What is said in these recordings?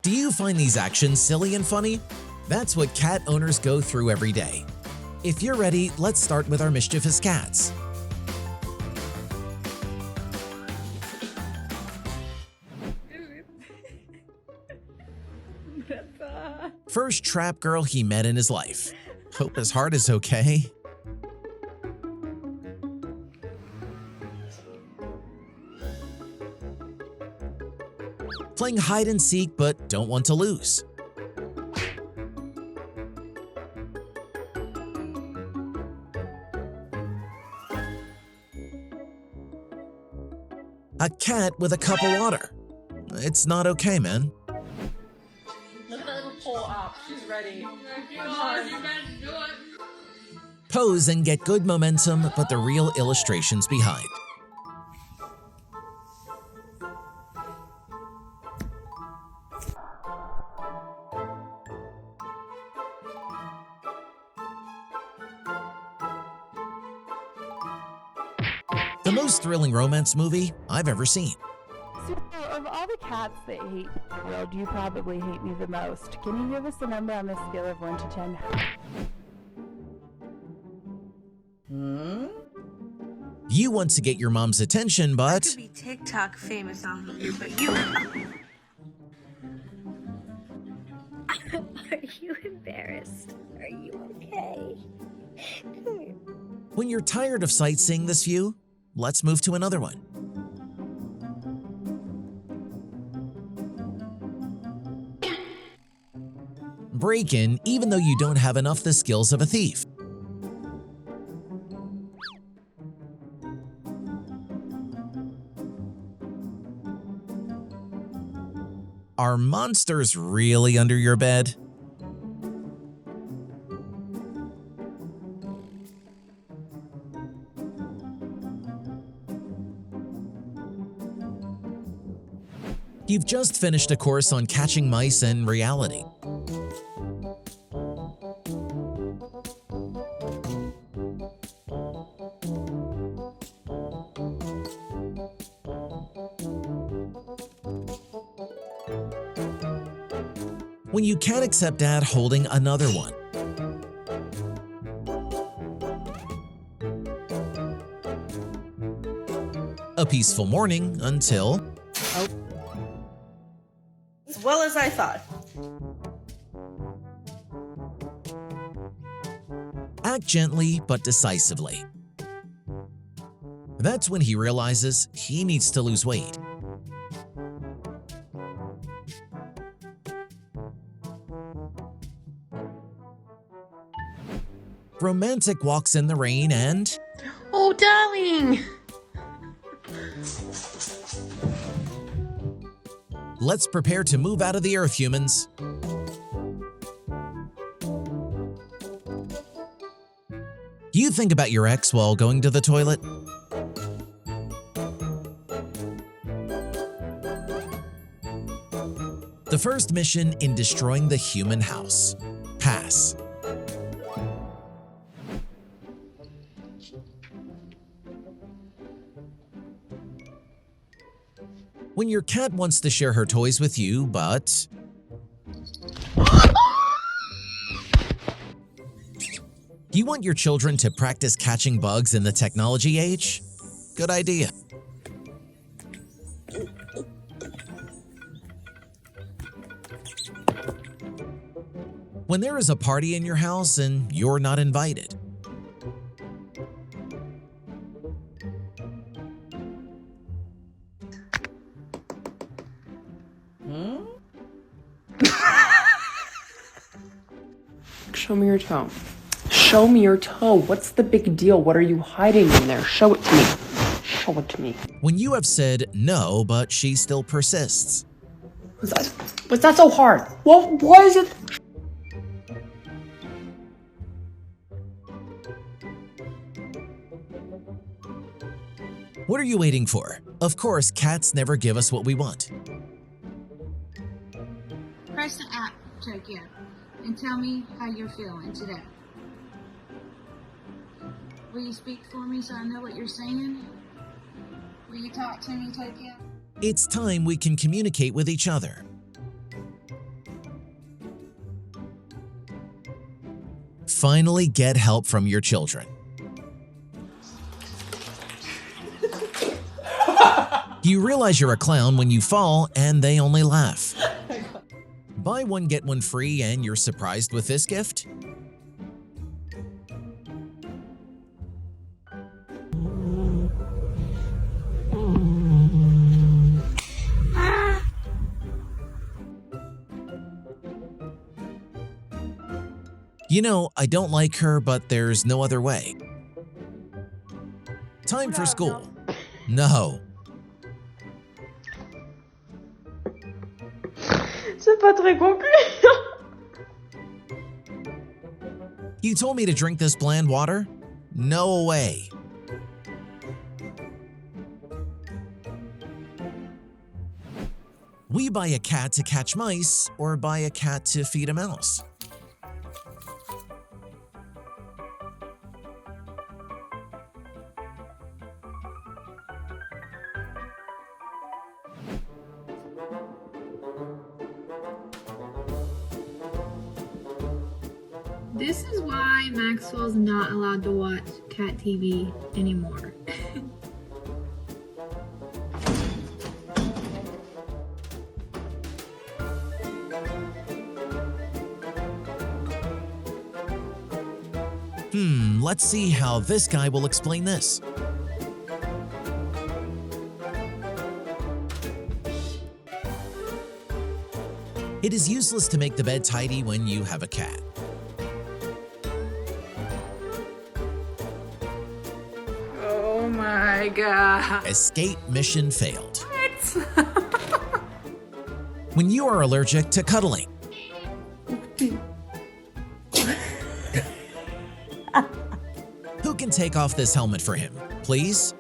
Do you find these actions silly and funny? That's what cat owners go through every day. If you're ready, let's start with our mischievous cats. First trap girl he met in his life. Hope his heart is okay. Playing hide and seek but don't want to lose. A cat with a cup of water. It's not okay, man. Look at that little pull up. She's ready. Come on. You guys do it. Pose and get good momentum, but the real illustrations behind. The most thrilling romance movie I've ever seen. So, of all the cats that hate the world, you probably hate me the most. Can you give us a number on the scale of 1 to 10? You want to get your mom's attention, but I could be TikTok famous on here, but you... Are you embarrassed? Are you okay? Come here. when you're tired of sightseeing this view, let's move to another one. Break in even though you don't have enough the skills of a thief. Are monsters really under your bed? You've just finished a course on catching mice in reality. When you can't accept dad holding another one. A peaceful morning until... As well as I thought. Act gently but decisively. That's when he realizes he needs to lose weight. Romantic walks in the rain and... Oh, darling! Let's prepare to move out of the earth, humans. You think about your ex while going to the toilet? The first mission in destroying the human house. Pass. When your cat wants to share her toys with you, but... You want your children to practice catching bugs in the technology age? Good idea. When there is a party in your house and you're not invited. Show me your toe. Show me your toe. What's the big deal? What are you hiding in there? Show it to me. Show it to me. When you have said no, but she still persists. What's that so hard? Well, why is it? What are you waiting for? Of course, cats never give us what we want. Press the app, Tokyo, and tell me how you're feeling today. Will you speak for me so I know what you're saying? Will you talk to me, Tokyo? It's time we can communicate with each other. finally get help from your children. You realize you're a clown when you fall and they only laugh. Buy one, get one free, and you're surprised with this gift? You know, I don't like her, but there's no other way. Time for school. No. C'est pas très concluant. You told me to drink this bland water? No way. We buy a cat to catch mice or buy a cat to feed a mouse. This is why Maxwell's not allowed to watch cat TV anymore. Let's see how this guy will explain this. It is useless to make the bed tidy when you have a cat. Oh my god. Escape mission failed. When you are allergic to cuddling. Who can take off this helmet for him, please?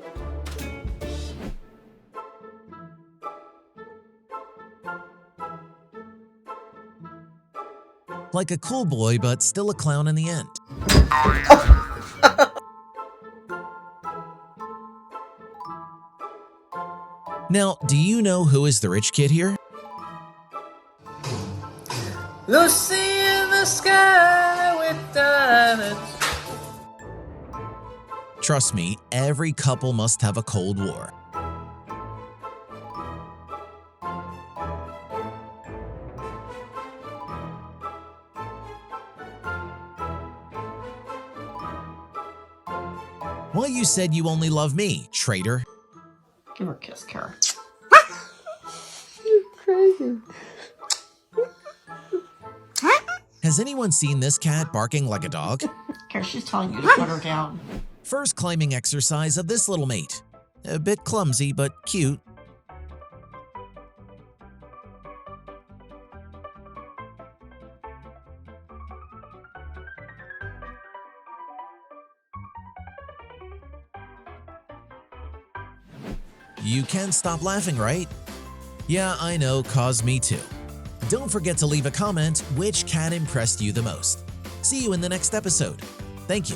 Like a cool boy, but still a clown in the end. Now, do you know who is the rich kid here? Lucy in the sky with diamonds. Trust me, every couple must have a Cold War. Well, you said you only love me, traitor. Give her a kiss, Kara. Crazy. Has anyone seen this cat barking like a dog? Kara, she's telling you to put her down. First climbing exercise of this little mate. A bit clumsy, but cute. You can't stop laughing, right? Yeah, I know, cause me too. Don't forget to leave a comment which cat impressed you the most. See you in the next episode. Thank you.